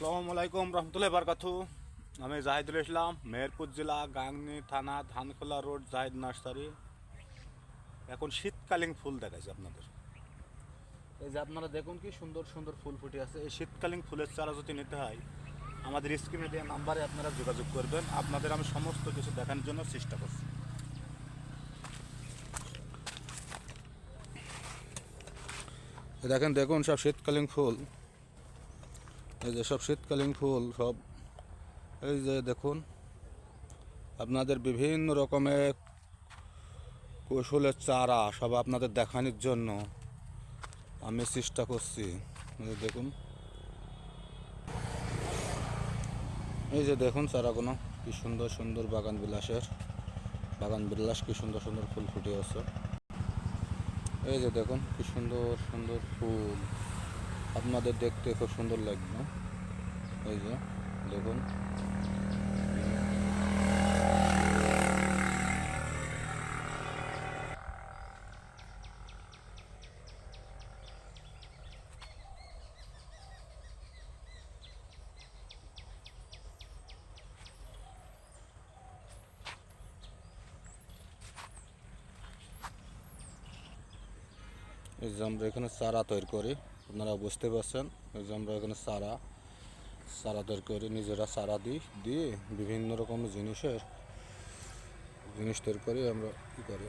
আসসালামু আলাইকুম রহমতুল্লাহি বারাকাতু। আমি জাহিদুল ইসলাম, মেহেরপুর জেলা, গাংনী থানা, ধানখোলা রোড, জাহিদ নার্সারি। এখন শীতকালীন ফুল দেখাচ্ছি আপনাদের। এই যে আপনারা দেখুন কি সুন্দর সুন্দর ফুল ফুটে আছে। এই শীতকালীন ফুলের চারা যদি নিতে হয় আমাদের স্ক্রিনে দেওয়া নাম্বারে আপনারা যোগাযোগ করবেন। আপনাদের আমি সমস্ত কিছু দেখানোর জন্য চেষ্টা করছি। দেখুন সব শীতকালীন ফুল। এই যে সব শীতকালীন ফুল সব। এই যে দেখুন আপনাদের বিভিন্ন রকমের কৌশলের চারা সব আপনাদের দেখানোর জন্য আমি চেষ্টা করছি। দেখুন এই যে দেখুন চারাগুলো কি সুন্দর সুন্দর বাগান বিলাস কি সুন্দর সুন্দর ফুল ফুটে আছে। এই যে দেখুন কি সুন্দর সুন্দর ফুল, আপনাদের দেখতে খুব সুন্দর লাগবে। এই যে দেখুন এই যে আমরা এখানে চারা তৈরি করি, আপনারা বুঝতে পারছেন। এই যে আমরা এখানে চারা তৈরি করি, নিজেরা চারা দিয়ে বিভিন্ন রকমের জিনিস তৈরি করি আমরা কী করি।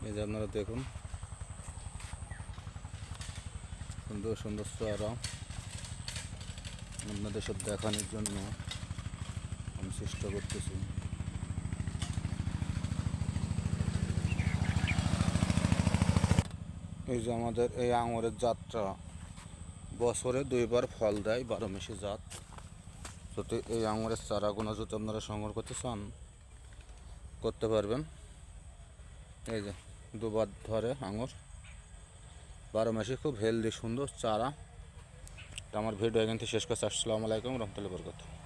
এই যে আপনারা দেখুন সুন্দর সুন্দর চারা আপনাদের সব দেখানোর জন্য আমি চেষ্টা করতেছি। এই যে আমাদের এই আঙুরের জাতটা বছরে 2বার ফল দেয়, 12 মাসি জাত। যদি এই আঙুরের চারাগুলো যদি আপনারা সংগ্রহ করতে চান করতে পারবেন। এই যে 2বার ধরে আঙুর, 12 মাসে খুব হেলদি সুন্দর চারা। আমার ভিডিও এখান থেকে শেষ করছি। আসসালামু আলাইকুম রহমতুল্লাহি বারাকাতুহু।